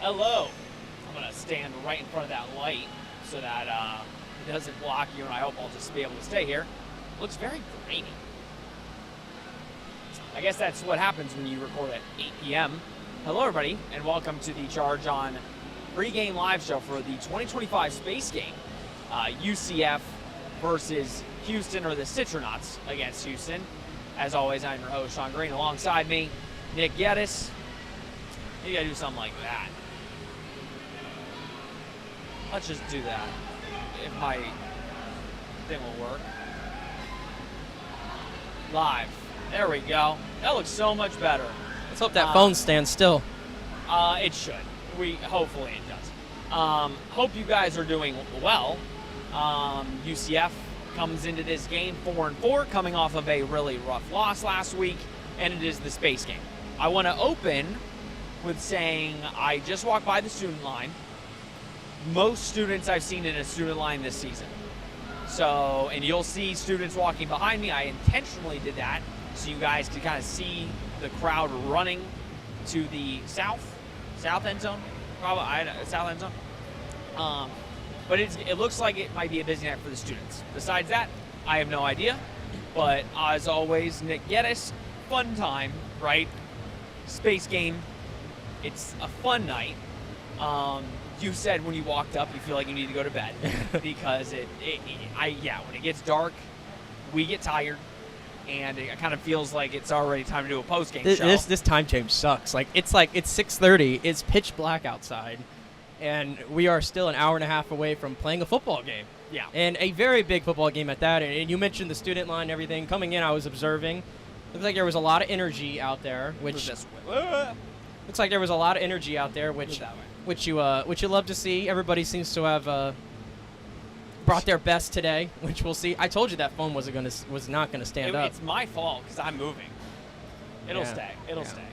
Hello. I'm going to stand right in front of that light so that it doesn't block you, and I hope I'll just be able to stay here. Looks very grainy. I guess that's what happens when you record at 8 p.m. Hello, everybody, and welcome to the Charge On Pregame live show for the 2025 Space Game. UCF versus Houston, or the Citronauts against Houston. As always, I'm your host, Sean Green. Alongside me, Nick Geddes. You gotta do something like that. Let's just do that. If my thing will work. Live. There we go. That looks so much better. Let's hope that phone stands still. It should. Hopefully it does. Hope you guys are doing well. UCF comes into this game 4-4, coming off of a really rough loss last week, and it is the Space Game. I want to open with saying I just walked by the student line. Most students I've seen in a student line this season. So, and you'll see students walking behind me. I intentionally did that so you guys can kind of see the crowd running to the south end zone, probably south end zone. But it looks like it might be a busy night for the students. Besides that, I have no idea. But as always, Nick Geddes, fun time, right? Space Game. It's a fun night. You said when you walked up, you feel like you need to go to bed because when it gets dark, we get tired, and it kind of feels like it's already time to do a post-game show. This time change sucks. It's 6:30. It's pitch black outside, and we are still an hour and a half away from playing a football game. Yeah. And a very big football game at that. And you mentioned the student line and everything. Coming in, I was observing. Looks like there was a lot of energy out there, which looks like there was a lot of energy out there, which you love to see. Everybody seems to have brought their best today, which we'll see. I told you that phone was not gonna stand up. It's my fault because I'm moving. It'll stay. It'll stay.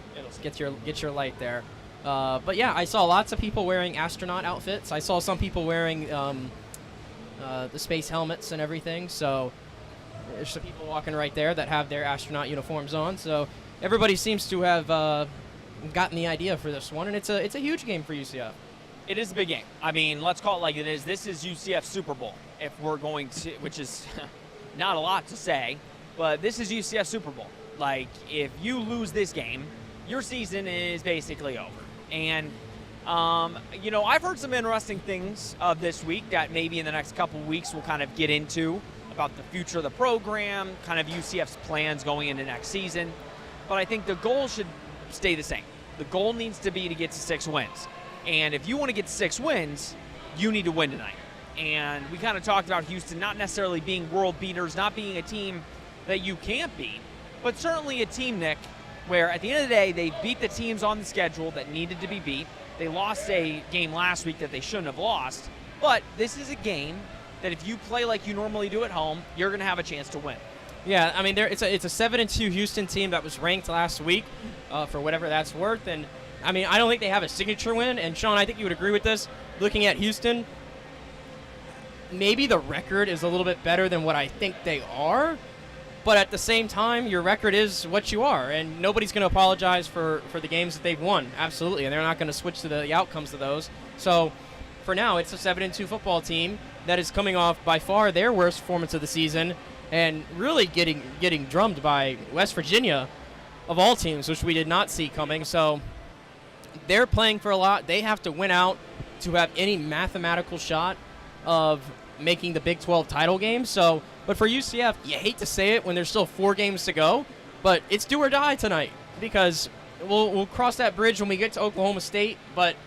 Get your light there. But yeah, I saw lots of people wearing astronaut outfits. I saw some people wearing the space helmets and everything. So there's some people walking right there that have their astronaut uniforms on. So everybody seems to have gotten the idea for this one, and it's a huge game for UCF. It is a big game. I mean, let's call it like it is. This is UCF Super Bowl, if we're going to, which is not a lot to say, but this is UCF Super Bowl. Like, if you lose this game, your season is basically over. And, I've heard some interesting things this week that maybe in the next couple weeks we'll kind of get into about the future of the program, kind of UCF's plans going into next season. But I think the goal should stay the same. The goal needs to be to get to 6 wins. And if you want to get to 6 wins, you need to win tonight. And we kind of talked about Houston not necessarily being world beaters, not being a team that you can't beat, but certainly a team, Nick, where at the end of the day, they beat the teams on the schedule that needed to be beat. They lost a game last week that they shouldn't have lost. But this is a game that if you play like you normally do at home, you're going to have a chance to win. Yeah, I mean, it's a 7-2 Houston team that was ranked last week, for whatever that's worth. And I mean, I don't think they have a signature win. And Sean, I think you would agree with this. Looking at Houston, maybe the record is a little bit better than what I think they are. But at the same time, your record is what you are, and nobody's going to apologize for the games that they've won. Absolutely, and they're not going to switch to the outcomes of those. So for now, it's a 7-2 football team that is coming off by far their worst performance of the season, and really getting drummed by West Virginia, of all teams, which we did not see coming. So they're playing for a lot. They have to win out to have any mathematical shot of making the Big 12 title game. So, but for UCF, you hate to say it when there's still 4 games to go, but it's do or die tonight, because we'll cross that bridge when we get to Oklahoma State. But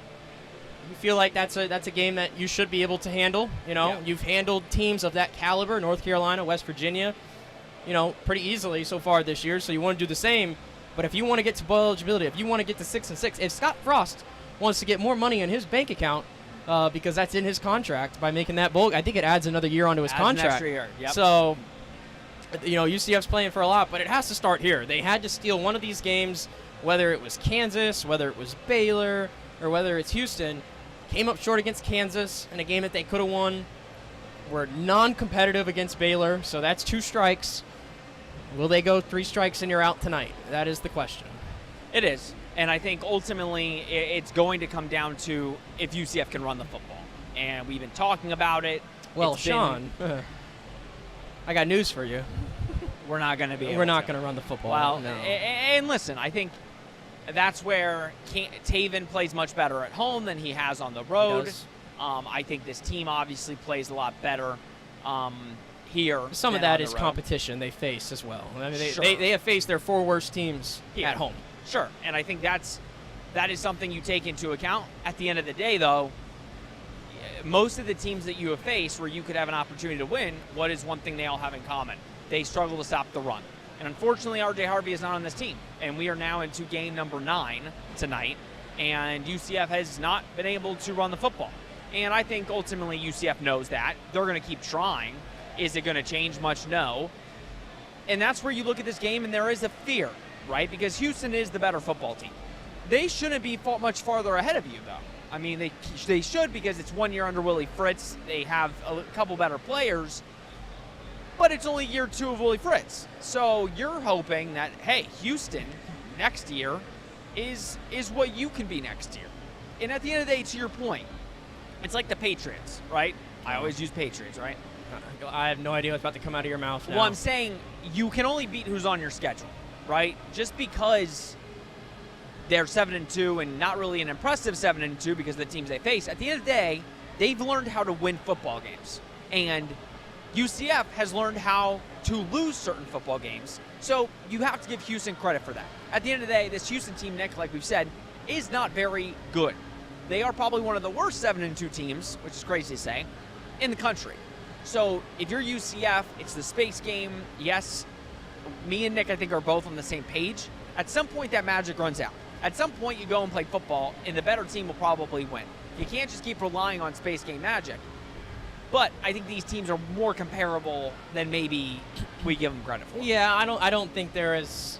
you feel like that's a game that you should be able to handle. Yeah. You've handled teams of that caliber, North Carolina, West Virginia, pretty easily so far this year. So you want to do the same. But if you want to get to bowl eligibility, if you want to get to 6-6, if Scott Frost wants to get more money in his bank account, because that's in his contract by making that bowl, I think it adds another year onto his contract. An extra year. Yep. So, UCF's playing for a lot, but it has to start here. They had to steal one of these games, whether it was Kansas, whether it was Baylor, or whether it's Houston. Came up short against Kansas in a game that they could have won. Were non-competitive against Baylor, so that's 2 strikes. Will they go 3 strikes and you're out tonight? That is the question. It is. And I think ultimately it's going to come down to if UCF can run the football. And we've been talking about it. Well, Sean, I got news for you. We're not going to be. We're not going to run the football. Well, no. And listen, I think that's where Taven plays much better at home than he has on the road. I think this team obviously plays a lot better here. Some of that is competition they face as well. I mean, Sure. they have faced their 4 worst teams at home. Sure, and I think that is something you take into account. At the end of the day, though, most of the teams that you have faced where you could have an opportunity to win, what is one thing they all have in common? They struggle to stop the run. And unfortunately, R.J. Harvey is not on this team. And we are now into game number 9 tonight, and UCF has not been able to run the football. And I think ultimately UCF knows that. They're going to keep trying. Is it going to change much? No. And that's where you look at this game, and there is a fear, right? Because Houston is the better football team. They shouldn't be much farther ahead of you, though. I mean, they should, because it's 1 year under Willie Fritz. They have a couple better players, but it's only year 2 of Willie Fritz. So you're hoping that, hey, Houston next year is what you can be next year. And at the end of the day, to your point, it's like the Patriots, right? I always use Patriots, right? I have no idea what's about to come out of your mouth now. Well, I'm saying you can only beat who's on your schedule, right? Just because they're 7-2 and not really an impressive 7-2 because of the teams they face. At the end of the day, they've learned how to win football games. And UCF has learned how to lose certain football games. So you have to give Houston credit for that. At the end of the day, this Houston team, Nick, like we've said, is not very good. They are probably one of the worst 7-2 teams, which is crazy to say, in the country. So if you're UCF, it's the space game. Yes, me and Nick, I think, are both on the same page. At some point, that magic runs out. At some point, you go and play football, and the better team will probably win. You can't just keep relying on space game magic. But I think these teams are more comparable than maybe we give them credit for. Yeah, I don't think they're as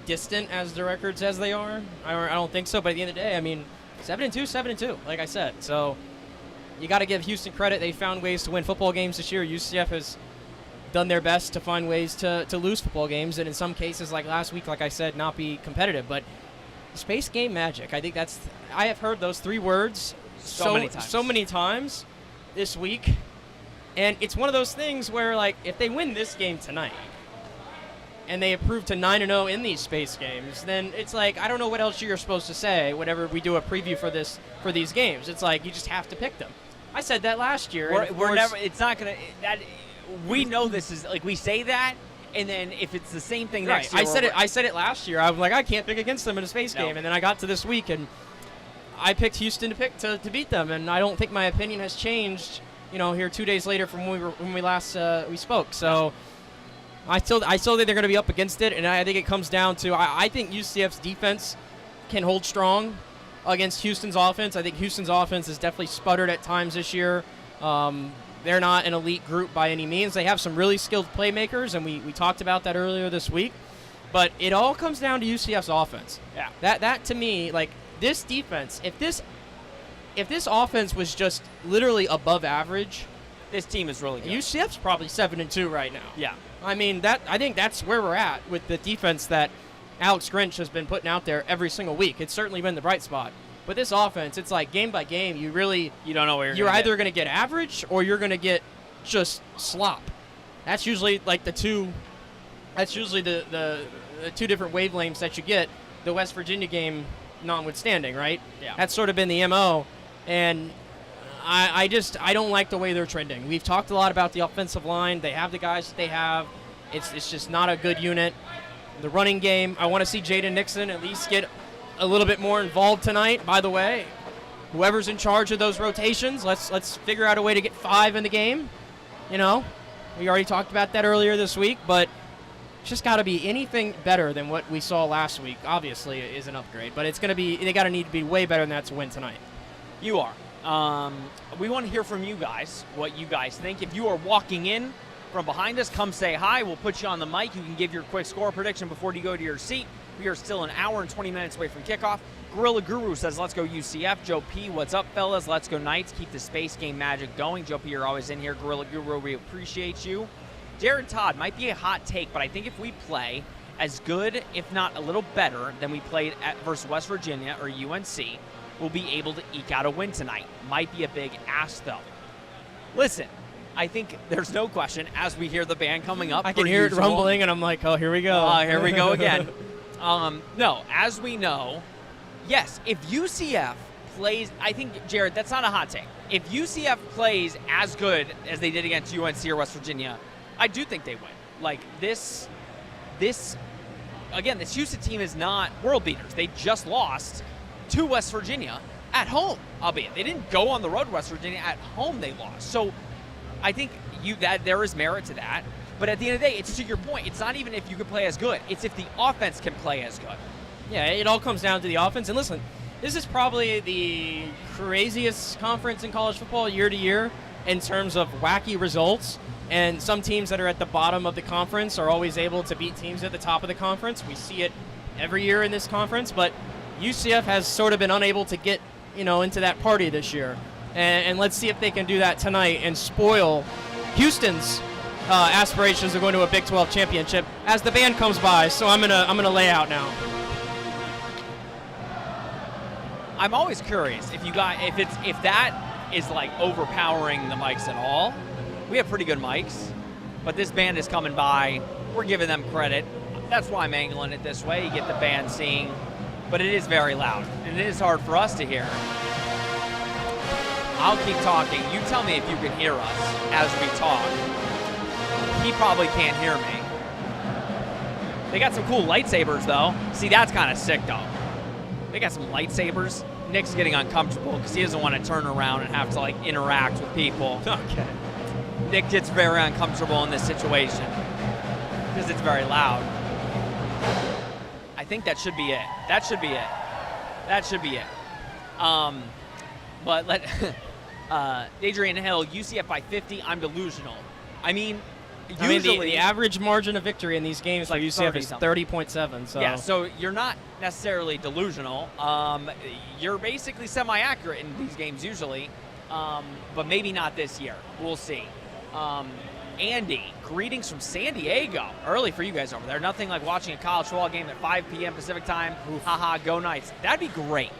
distant as the record says they are. I don't think so. But at the end of the day, I mean, 7-2, like I said. So you got to give Houston credit. They found ways to win football games this year. UCF has done their best to find ways to lose football games, and in some cases, like last week, like I said, not be competitive. But space game magic, I think I have heard those 3 words so many times this week, and it's one of those things where, like, if they win this game tonight and they improve to 9-0 in these space games, then it's like, I don't know what else you're supposed to say whenever we do a preview for these games. It's like you just have to pick them. I said that last year. We're never. It's not gonna. That we know this is like we say that, and then if it's the same thing next year, I said it last year. I was like, I can't pick against them in a space game, and then I got to this week and I picked Houston to beat them, and I don't think my opinion has changed. Here 2 days later from when we last we spoke. So I still think they're going to be up against it, and I think it comes down to I think UCF's defense can hold strong against Houston's offense. I think Houston's offense has definitely sputtered at times this year. They're not an elite group by any means. They have some really skilled playmakers, and we talked about that earlier this week. But it all comes down to UCF's offense. Yeah. That to me, like, this defense, if this offense was just literally above average, this team is really good. UCF's probably 7-2 right now. Yeah. I mean, I think that's where we're at with the defense that Alex Grinch has been putting out there every single week. It's certainly been the bright spot. But this offense, it's like game by game, you don't know where you're either going to get average or you're going to get just slop. That's usually like the two different wavelengths that you get, the West Virginia game notwithstanding, right? Yeah. That's sort of been the MO, and I don't like the way they're trending. We've talked a lot about the offensive line. They have the guys that they have. It's just not a good unit. The running game, I want to see Jaden Nixon at least get a little bit more involved tonight. By the way, whoever's in charge of those rotations, let's figure out a way to get 5 in the game. We already talked about that earlier this week, but it's just got to be anything better than what we saw last week. Obviously, it is an upgrade, but they got to need to be way better than that to win tonight. You are. We want to hear from you guys, what you guys think. If you are walking in from behind us, come say hi. We'll put you on the mic. You can give your quick score prediction before you go to your seat. We are still an hour and 20 minutes away from kickoff. Gorilla Guru says, let's go UCF. Joe P, what's up, fellas? Let's go Knights. Keep the space game magic going. Joe P, you're always in here. Gorilla Guru, we appreciate you. Jared Todd might be a hot take, but I think if we play as good, if not a little better, than we played versus West Virginia or UNC, will be able to eke out a win tonight. Might be a big ask, though. Listen, I think there's no question, as we hear the band coming up. I can hear it rumbling, and I'm like, oh, here we go. Here we go again. No, as we know, yes, if UCF plays, I think, Jared, that's not a hot take. If UCF plays as good as they did against UNC or West Virginia, I do think they win. Like, this Houston team is not world beaters. They just lost to West Virginia at home, albeit. They didn't go on the road to West Virginia. At home they lost. So I think that there is merit to that. But at the end of the day, it's to your point. It's not even if you can play as good. It's if the offense can play as good. Yeah, it all comes down to the offense. And listen, this is probably the craziest conference in college football year to year in terms of wacky results. And some teams that are at the bottom of the conference are always able to beat teams at the top of the conference. We see it every year in this conference, but UCF has sort of been unable to get, into that party this year. And let's see if they can do that tonight and spoil Houston's aspirations of going to a Big 12 championship as the band comes by. So I'm gonna lay out now. I'm always curious if that is like overpowering the mics at all. We have pretty good mics, but this band is coming by. We're giving them credit. That's why I'm angling it this way. You get the band singing, but it is very loud, and it is hard for us to hear. I'll keep talking. You tell me if you can hear us as we talk. He probably can't hear me. They got some cool lightsabers, though. See, that's kind of sick, though. They got some lightsabers. Nick's getting uncomfortable because he doesn't want to turn around and have to, interact with people. Okay. Nick gets very uncomfortable in this situation because it's very loud. I think that should be it. That should be it. But Adrian Hill, UCF by 50. I'm delusional. Usually the average margin of victory in these games for UCF is 30.7. So yeah, so you're not necessarily delusional. You're basically semi-accurate in these games usually, but maybe not this year. We'll see. Andy, greetings from San Diego. Early for you guys over there. Nothing like watching a college football game at 5 p.m. Pacific time. Oof. Haha, go Knights. That'd be great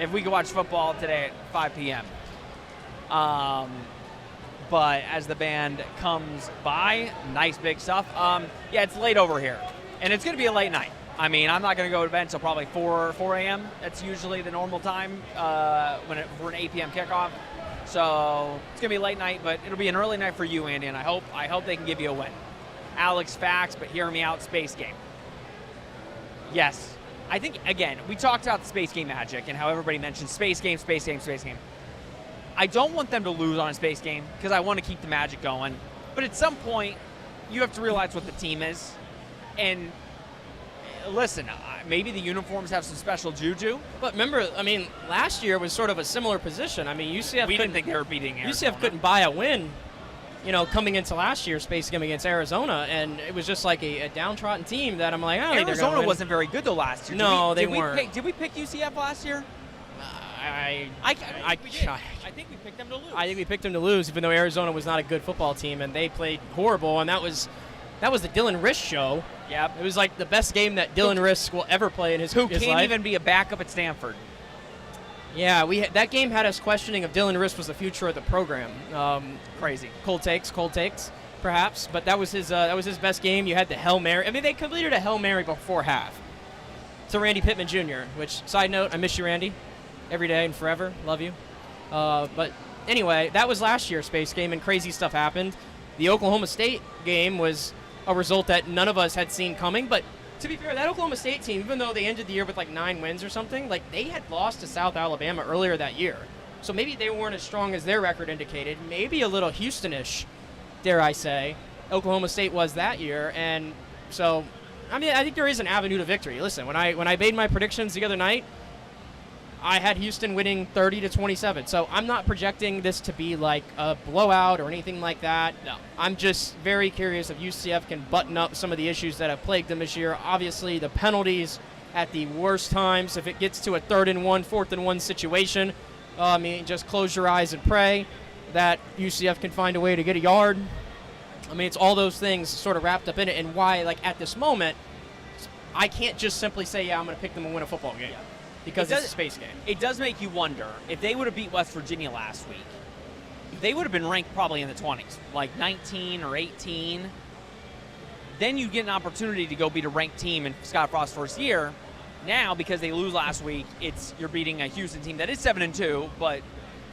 if we could watch football today at 5 p.m. But as the band comes by, nice big stuff. Yeah, it's late over here, and it's going to be a late night. I'm not going to go to bed until probably 4 a.m. That's usually the normal time for an 8 p.m. kickoff. So it's going to be a late night, but it'll be an early night for you, Andy, and I hope they can give you a win. Alex, facts, but hear me out, Space Game. Yes. I think, again, we talked about the Space Game magic and how everybody mentions Space Game, Space Game, Space Game. I don't want them to lose on a Space Game because I want to keep the magic going. But at some point, you have to realize what the team is. And listen, maybe the uniforms have some special juju. But remember, last year was sort of a similar position. UCF we didn't think they were beating Arizona. UCF couldn't buy a win, coming into last year's Space Game against Arizona, and it was just like a downtrodden team that I'm like, Arizona wasn't very good though last year. No, they weren't. Did we pick UCF last year? I think we picked them to lose. I think we picked them to lose, even though Arizona was not a good football team, and they played horrible, and that was the Dylan Riss show. Yep. It was like the best game that Dylan Riss will ever play in his life. Who can't even be a backup at Stanford. Yeah, that game had us questioning if Dylan Riss was the future of the program. Crazy. Cold takes, perhaps, but that was his best game. You had the Hail Mary. They completed a Hail Mary before half to Randy Pittman Jr., which, side note, I miss you, Randy, every day and forever. Love you. But anyway, that was last year's Space Game, and crazy stuff happened. The Oklahoma State game was a result that none of us had seen coming, but to be fair, that Oklahoma State team, even though they ended the year with 9 wins or something, they had lost to South Alabama earlier that year. So maybe they weren't as strong as their record indicated. Maybe a little Houston-ish, dare I say, Oklahoma State was that year. And so, I think there is an avenue to victory. Listen, when I made my predictions the other night, I had Houston winning 30-27. So I'm not projecting this to be like a blowout or anything like that. No. I'm just very curious if UCF can button up some of the issues that have plagued them this year. Obviously, the penalties at the worst times. If it gets to a 3rd and 1, 4th and 1 situation, just close your eyes and pray that UCF can find a way to get a yard. It's all those things sort of wrapped up in it, and why, at this moment, I can't just simply say, yeah, I'm going to pick them to win a football game because it's a space game. It does make you wonder, if they would have beat West Virginia last week, they would have been ranked probably in the 20s, like 19 or 18. Then you get an opportunity to go beat a ranked team in Scott Frost's first year. Now, because they lose last week, you're beating a Houston team that is 7-2, but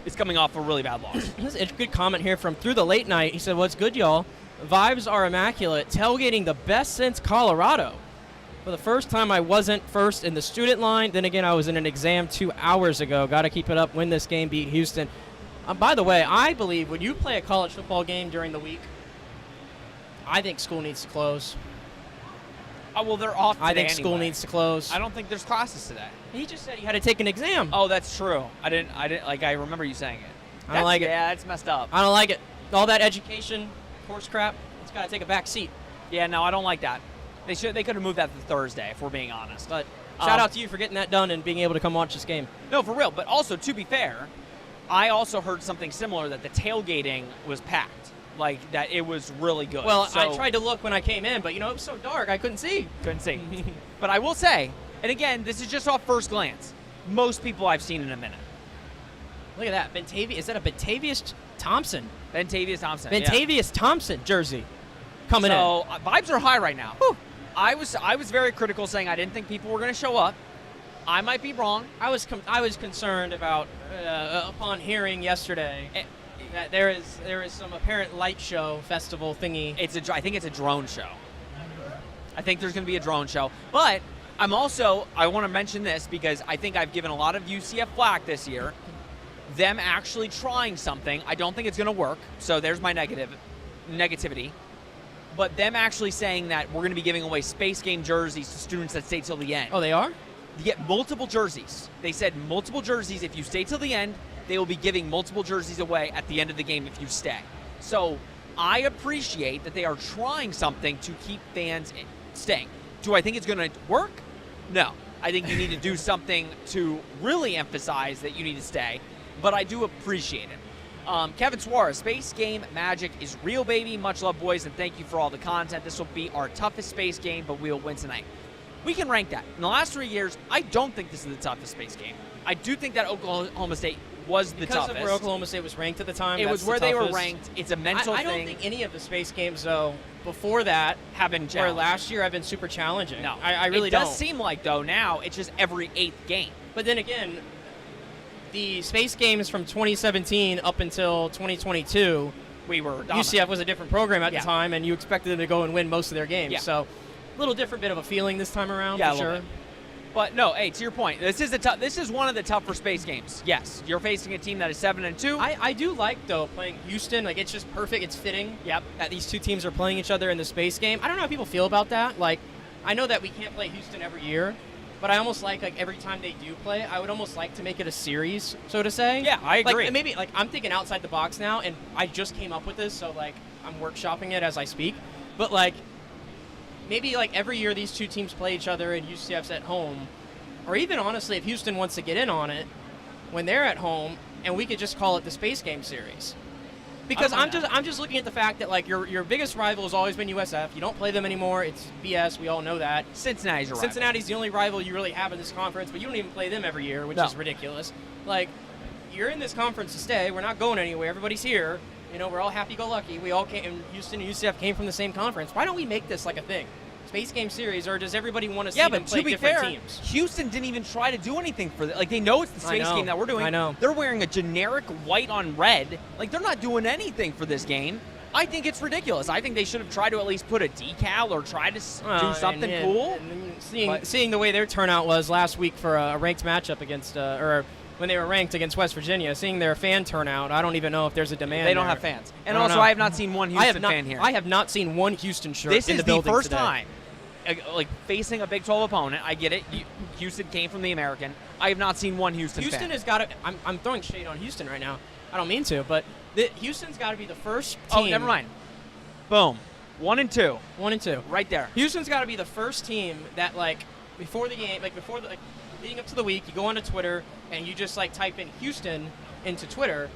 it's coming off a really bad loss. This is a good comment here from Through the Late Night. He said, "What's good, y'all? Vibes are immaculate. Tailgating the best since Colorado. For the first time, I wasn't first in the student line. Then again, I was in an exam 2 hours ago. Got to keep it up. Win this game. Beat Houston." By the way, I believe when you play a college football game during the week, I think school needs to close. Oh, well, they're off today I think anyway. school needs to close. I don't think there's classes today. He just said he had to take an exam. Oh, that's true. I didn't. Like, I remember you saying it. I don't like it. Yeah, it's messed up. I don't like it. All that education, course crap, it's got to take a back seat. Yeah, no, I don't like that. They could have moved that to Thursday, if we're being honest. But shout out to you for getting that done and being able to come watch this game. No, for real. But also, to be fair, I also heard something similar, that the tailgating was packed. Like, that it was really good. Well, so, I tried to look when I came in, but, it was so dark, I couldn't see. Couldn't see. But I will say, and again, this is just off first glance, most people I've seen in a minute. Look at that. Bentavious. Is that a Bentavious Thompson? Bentavious Thompson. Bentavious Thompson jersey coming in. So, vibes are high right now. Whew. I was very critical, saying I didn't think people were going to show up. I might be wrong. I was concerned about, upon hearing yesterday, that there is some apparent light show festival thingy. I think it's a drone show. I think there's going to be a drone show. But I want to mention this because I think I've given a lot of UCF flack this year. Them actually trying something, I don't think it's going to work. So there's my negativity. But them actually saying that we're going to be giving away space game jerseys to students that stay till the end. Oh, they are? You get multiple jerseys. They said multiple jerseys. If you stay till the end, they will be giving multiple jerseys away at the end of the game if you stay. So I appreciate that they are trying something to keep fans staying. Do I think it's going to work? No. I think you need to do something to really emphasize that you need to stay, but I do appreciate it. Kevin Suarez, Space Game Magic is real, baby. Much love, boys, and thank you for all the content. This will be our toughest space game, but we will win tonight. We can rank that. In the last 3 years, I don't think this is the toughest space game. I do think that Oklahoma State was the toughest. Because of where Oklahoma State was ranked at the time. It was where they were ranked. It's a mental thing. I don't think any of the space games, though, before that have been challenging. Or last year have been super challenging. No. I really don't. It does seem like, though, now it's just every 8th game. But then again, the space games from 2017 up until 2022, we were dominant. UCF was a different program at the time, and you expected them to go and win most of their games. Yeah. So a little different bit of a feeling this time around, for sure. But no, hey, to your point, this is one of the tougher space games. Yes, you're facing a team that is 7-2. I do like, though, playing Houston. Like, it's just perfect. It's fitting. Yep. That these two teams are playing each other in the space game. I don't know how people feel about that. Like, I know that we can't play Houston every year, but I almost like every time they do play, I would almost like to make it a series, so to say. Yeah, I agree. Like, maybe, I'm thinking outside the box now, and I just came up with this, so, I'm workshopping it as I speak. But, maybe, every year these two teams play each other and UCF's at home. Or even, honestly, if Houston wants to get in on it, when they're at home, and we could just call it the Space Game Series. Because I'm just looking at the fact that, your biggest rival has always been USF. You don't play them anymore. It's BS. We all know that. Cincinnati's your rival. Cincinnati's the only rival you really have in this conference, but you don't even play them every year, which is ridiculous. You're in this conference to stay. We're not going anywhere. Everybody's here. We're all happy-go-lucky. We all came, and Houston and UCF came from the same conference. Why don't we make this a thing? Space Game Series, or does everybody want to see them play different teams? Houston didn't even try to do anything for that. They know it's the space game that we're doing. I know. They're wearing a generic white on red. They're not doing anything for this game. I think it's ridiculous. I think they should have tried to at least put a decal or try to do something cool. Seeing the way their turnout was last week for a ranked matchup against, or when they were ranked against West Virginia, seeing their fan turnout, I don't even know if there's a demand. They don't have fans. And also, I have not seen one Houston fan here. I have not seen one Houston shirt in the building. This is the first today. time. Facing a Big 12 opponent, I get it. Houston came from the American. I have not seen one Houston fan. Houston has got to. I'm throwing shade on Houston right now. I don't mean to, but Houston's got to be the first team. Oh, never mind. Boom. 1 and 2. 1 and 2. Right there. Houston's got to be the first team that before the game, leading up to the week, you go onto Twitter and you just type in Houston into Twitter,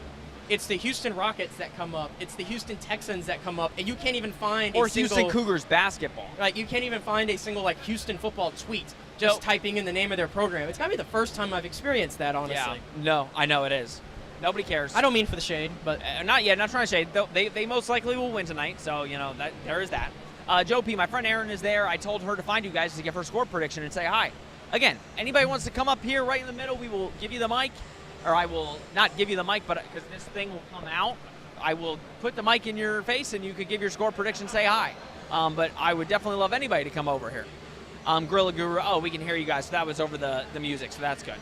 it's the Houston Rockets that come up. It's the Houston Texans that come up, and you can't even find or a single, Houston Cougars basketball. Like, you can't even find a single, like, Houston football tweet just typing in the name of their program. It's got to be the first time I've experienced that, honestly. Yeah. No, I know it is. Nobody cares. I don't mean for the shade, but not yet. Not trying to shade. They most likely will win tonight, so that there is that. Joe P, my friend Erin is there. I told her to find you guys to give her score prediction and say hi. Again, anybody wants to come up here right in the middle, we will give you the mic. Or I will not give you the mic, but because this thing will come out, I will put the mic in your face and you could give your score prediction, say hi. But I would definitely love anybody to come over here. Gorilla Guru, we can hear you guys. So that was over the music, so that's good.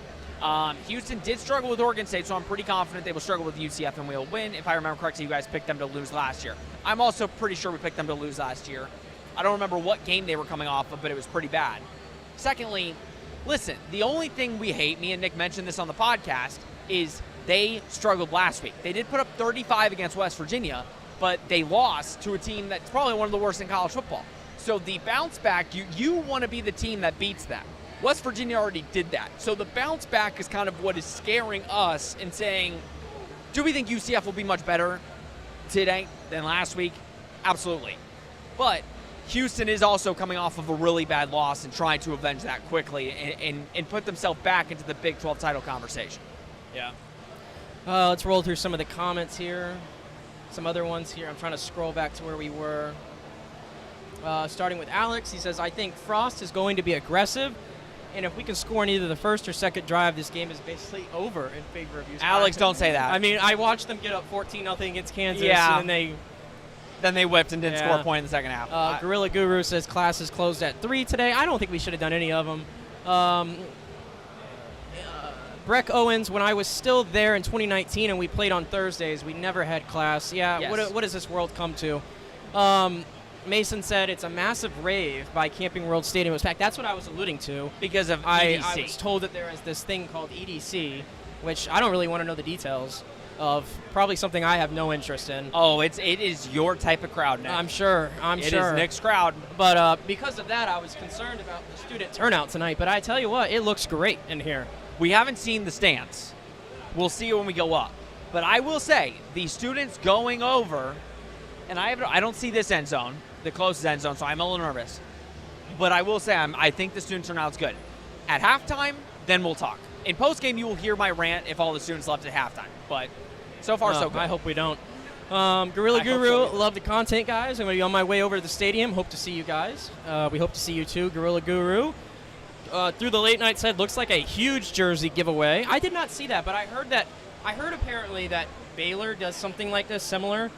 Houston did struggle with Oregon State, so I'm pretty confident they will struggle with UCF and we'll win. If I remember correctly, you guys picked them to lose last year. I'm also pretty sure we picked them to lose last year. I don't remember what game they were coming off of, but it was pretty bad. Secondly, listen, the only thing we hate, me and Nick mentioned this on the podcast, is they struggled last week. They did put up 35 against West Virginia, but they lost to a team that's probably one of the worst in college football. So the bounce back, you want to be the team that beats them. West Virginia already did that. So the bounce back is kind of what is scaring us and saying, do we think UCF will be much better today than last week? Absolutely. But Houston is also coming off of a really bad loss and trying to avenge that quickly and put themselves back into the Big 12 title conversation. Yeah. Let's roll through some of the comments here. Some other ones here. I'm trying to scroll back to where we were. Starting with Alex, he says, I think Frost is going to be aggressive, and if we can score in either the first or second drive, this game is basically over in favor of UCF. Alex, don't say that. I mean, I watched them get up 14-0 against Kansas, yeah. and then they whipped and didn't score a point in the second half. Gorilla Guru says class is closed at 3 today. I don't think we should have done any of them. Breck Owens, when I was still there in 2019 and we played on Thursdays, we never had class. Yeah, yes. What does this world come to? Mason said it's a massive rave by Camping World Stadium. It was packed. That's what I was alluding to. Because of EDC. I was told that there is this thing called EDC, which I don't really want to know the details of. Probably something I have no interest in. Oh, it is your type of crowd, Nick. I'm sure. It is Nick's crowd. But because of that, I was concerned about the student turnout tonight. But I tell you what, it looks great in here. We haven't seen the stands. We'll see when we go up. But I will say, the students going over, and I don't see this end zone, the closest end zone, so I'm a little nervous. But I will say, I think the student turnout's good. At halftime, then we'll talk. In postgame, you will hear my rant if all the students left at halftime. But so far, so good. I hope we don't. Gorilla Guru, love the content, guys. I'm going to be on my way over to the stadium. Hope to see you guys. We hope to see you too, Gorilla Guru. Through the late night said, looks like a huge jersey giveaway. I did not see that, but I heard apparently that Baylor does something like this, similar,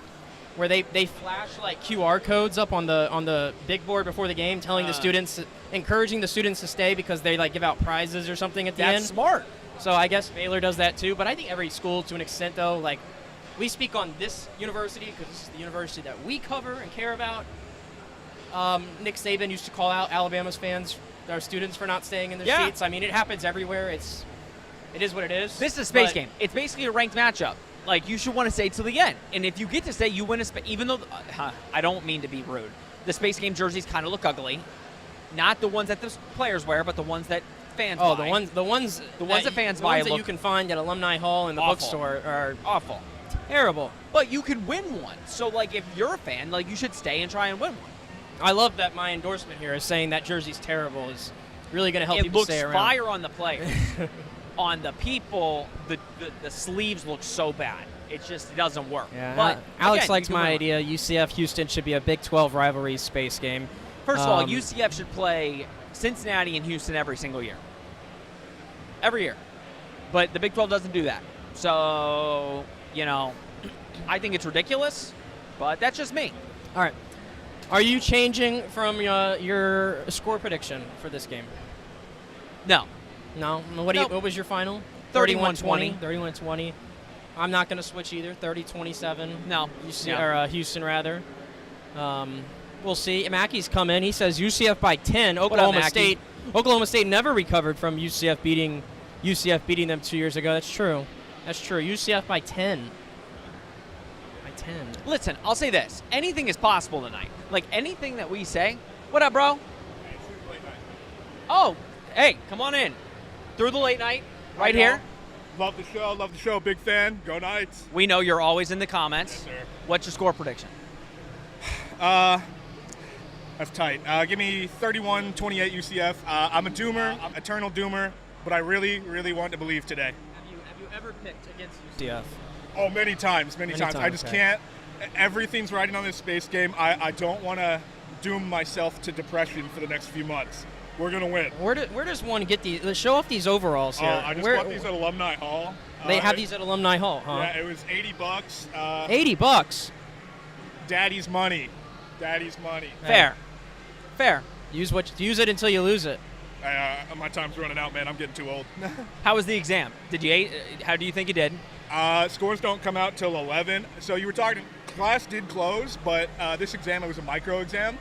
where they flash like QR codes up on the big board before the game, telling the students, encouraging the students to stay because they like give out prizes or something at the end. That's smart. So I guess Baylor does that too, but I think every school to an extent though, like we speak on this university because this is the university that we cover and care about. Nick Saban used to call out Alabama's fans, our students, for not staying in their seats. I mean, it happens everywhere. It is what it is. This is a space game. It's basically a ranked matchup. Like, you should want to stay till the end. And if you get to stay, you win a space. Even though, I don't mean to be rude. The space game jerseys kind of look ugly. Not the ones that the players wear, but the ones that fans buy. Oh, the ones that fans buy that you can find at Alumni Hall and the bookstore are awful. Terrible. But you can win one. So, like, if you're a fan, like, you should stay and try and win one. I love that my endorsement here is saying that jersey's terrible is really going to help people stay around. It looks fire on the players. On the people, the sleeves look so bad. It just doesn't work. Yeah, but Alex likes my idea. UCF Houston should be a Big 12 rivalry space game. First of all, UCF should play Cincinnati and Houston every single year. Every year. But the Big 12 doesn't do that. So, I think it's ridiculous, but that's just me. All right. Are you changing from your score prediction for this game? No. No? What was your final? 31-20. 31-20. I'm not going to switch either. 30-27. No. Houston, rather. We'll see. Mackey's come in. He says UCF by 10. Oklahoma State never recovered from UCF beating them 2 years ago. That's true. UCF by 10. By 10. Listen, I'll say this. Anything is possible tonight. Like, anything that we say. What up, bro? Oh, hey, come on in. Through the late night, right here. Love the show. Big fan. Go Knights. We know you're always in the comments. Yes, sir. What's your score prediction? That's tight. Give me 31-28 UCF. I'm a doomer, eternal doomer, but I really, really want to believe today. Have you ever picked against UCF? Oh, many times. I just okay. can't. Everything's riding on this space game. I don't want to doom myself to depression for the next few months. We're going to win. Where does one get these? Let's show off these overalls here. I just bought these at Alumni Hall. They have these at Alumni Hall, huh? Yeah, it was $80. $80. Daddy's money. Fair. Use it until you lose it. My time's running out, man. I'm getting too old. How was the exam? How do you think you did? Scores don't come out till 11. So you were talking, class did close, but this exam, it was a micro exam.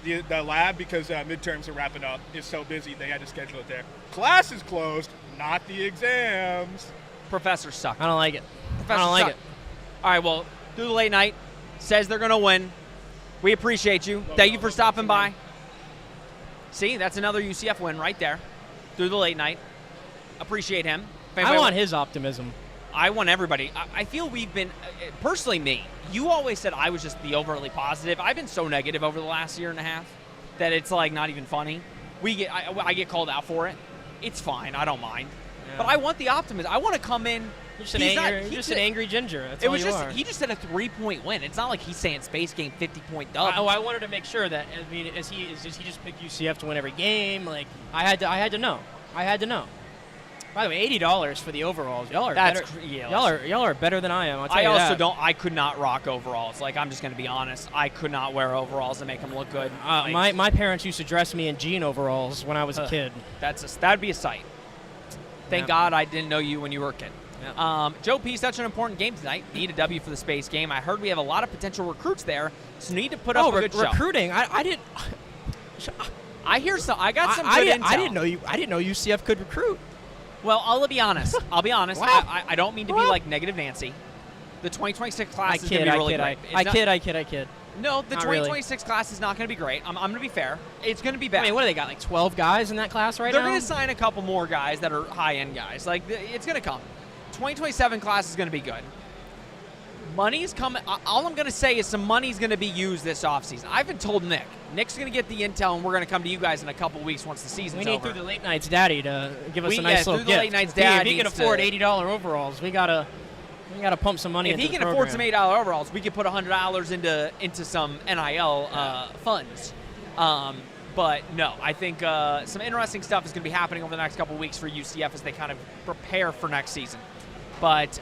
The lab, because midterms are wrapping up, is so busy they had to schedule it there. Class is closed, not the exams. Professors suck. I don't like it. Professors suck. All right, well, through the late night, says they're going to win. We appreciate you. Thank you for stopping by. See, that's another UCF win right there. Through the late night. Appreciate him. I want his optimism. I want everybody. I feel we've been, personally me, you always said I was just the overly positive. I've been so negative over the last year and a half that it's like not even funny. I get called out for it. It's fine. I don't mind. Yeah. But I want the optimism. I want to come in. You're just an angry ginger. That's all you are. He just said a 3-point win. It's not like he's saying space game 50-point dub. I wanted to make sure that does he just pick UCF to win every game? Like I had to know. By the way, $80 for the overalls. Y'all are better. Y'all are better than I am. I'll tell you that. I could not rock overalls. Like, I'm just going to be honest. I could not wear overalls and make them look good. My parents used to dress me in jean overalls when I was a kid. That'd be a sight. Thank God I didn't know you when you were a kid. Yeah. Joe P, such an important game tonight. Need a W for the space game. I heard we have a lot of potential recruits there, so need to put up a good show. Recruiting. I didn't. I hear some. I got some good intel. I didn't know UCF could recruit. Well, I'll be honest. Wow. I don't mean to be like negative Nancy. The 2026 class is going to be really great. I kid. No, the 2026 class is not going to be great. I'm going to be fair. It's going to be bad. I mean, what do they got, like 12 guys in that class right now? They're going to sign a couple more guys that are high-end guys. Like, it's going to come. 2027 class is going to be good. Money's coming. All I'm going to say is some money's going to be used this offseason. I've been told Nick. Nick's going to get the intel, and we're going to come to you guys in a couple weeks once the season's over. We need Through the Late Night's daddy to give us a nice little gift. Through the Late Night's dad. If he can afford $80 overalls, we gotta pump some money into the program. If he can afford some $8 overalls, we could put $100 into some NIL funds. But no, I think some interesting stuff is going to be happening over the next couple weeks for UCF as they kind of prepare for next season. But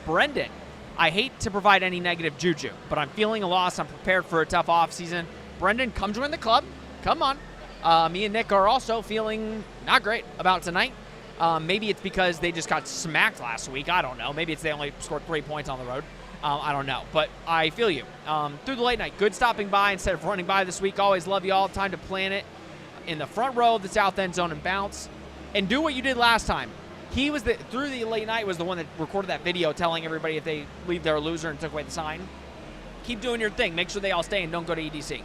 Brendan, I hate to provide any negative juju, but I'm feeling a loss. I'm prepared for a tough offseason. Brendan, come join the club. Come on. Me and Nick are also feeling not great about tonight. Maybe it's because they just got smacked last week. I don't know. Maybe it's they only scored 3 points on the road. I don't know. But I feel you. Through the late night, good stopping by instead of running by this week. Always love you all. Time to plan it in the front row of the south end zone and bounce. And do what you did last time. He was through the late night was the one that recorded that video telling everybody if they leave they're a loser and took away the sign. Keep doing your thing. Make sure they all stay and don't go to EDC.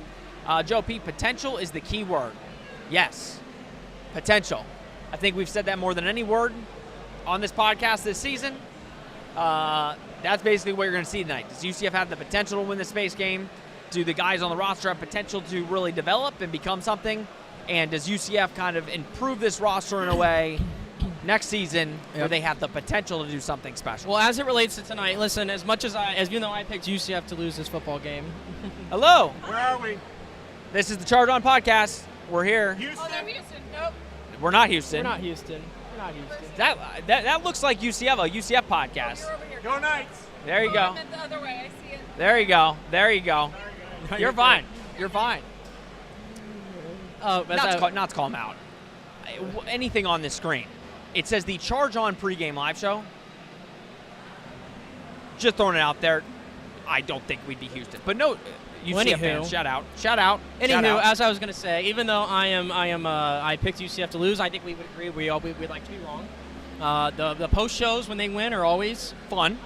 Joe P, potential is the key word. Yes, potential. I think we've said that more than any word on this podcast this season. That's basically what you're going to see tonight. Does UCF have the potential to win the space game? Do the guys on the roster have potential to really develop and become something? And does UCF kind of improve this roster in a way next season where they have the potential to do something special? Well, as it relates to tonight, listen, as you know, I picked UCF to lose this football game. Hello. Where are we? This is the Charge On Podcast. We're here. Houston. Oh, they're Houston. Nope. We're not Houston. We're not Houston. That looks like UCF, a UCF podcast. You're over here. Go Knights. There you Oh, go. I meant the other way. I see it. There you go. You're fine. You're fine. Not to call him out. Anything on this screen. It says the Charge On pregame live show. Just throwing it out there. I don't think we'd be Houston. But no, UCF fans, shout out. Anywho, as I was going to say, even though I picked UCF to lose, I think we would agree we'd like to be wrong. The post shows when they win are always fun.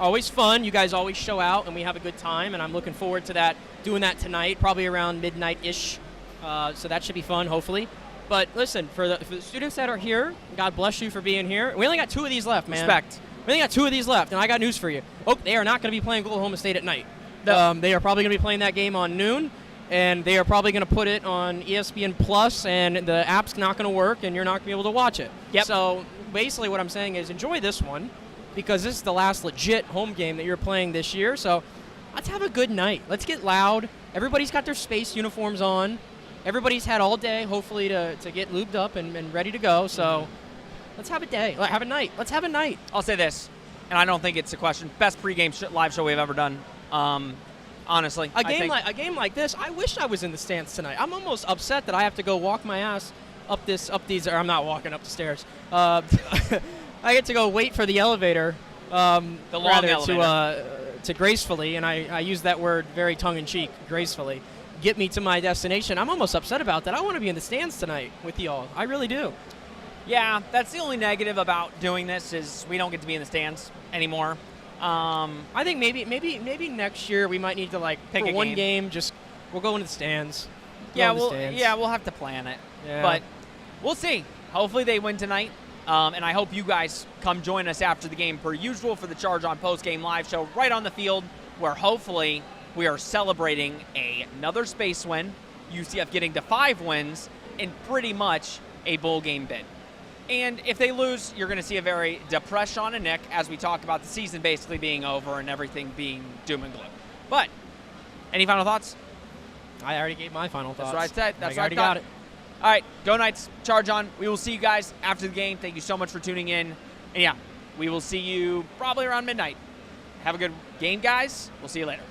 You guys always show out, and we have a good time, and I'm looking forward to that. Doing that tonight, probably around midnight-ish. So that should be fun, hopefully. But listen, for the students that are here, God bless you for being here. We only got 2 of these left, man. Respect. We only got 2 of these left, and I got news for you. Oh, they are not going to be playing Oklahoma State at night. No. They are probably going to be playing that game on noon, and they are probably going to put it on ESPN Plus, and the app's not going to work, and you're not going to be able to watch it. Yep. So basically what I'm saying is enjoy this one, because this is the last legit home game that you're playing this year. So let's have a good night. Let's get loud. Everybody's got their space uniforms on. Everybody's had all day, hopefully, to get lubed up and ready to go. So let's have a day. Have a night. Let's have a night. I'll say this, and I don't think it's a question. Best pregame live show we've ever done. Honestly, A game like this, I wish I was in the stands tonight. I'm almost upset that I have to go walk my ass up these. Or I'm not walking up the stairs. I get to go wait for the elevator. The long elevator. To gracefully, and I use that word very tongue-in-cheek, gracefully, get me to my destination. I'm almost upset about that. I want to be in the stands tonight with y'all. I really do. Yeah, that's the only negative about doing this is we don't get to be in the stands anymore. I think maybe next year we might need to Pick for a one game. Just we'll go into the stands. We'll have to plan it. Yeah. But we'll see. Hopefully they win tonight. And I hope you guys come join us after the game per usual for the Charge On post-game live show right on the field, where hopefully we are celebrating another space win, UCF getting to 5 wins, and pretty much a bowl game bid. And if they lose, you're going to see a very depressed Sean and Nick as we talk about the season basically being over and everything being doom and gloom. But any final thoughts? I already gave my final thoughts. That's what I said. That's what I already thought. got it. All right, go Knights, Charge On. We will see you guys after the game. Thank you so much for tuning in. And yeah, we will see you probably around midnight. Have a good game, guys. We'll see you later.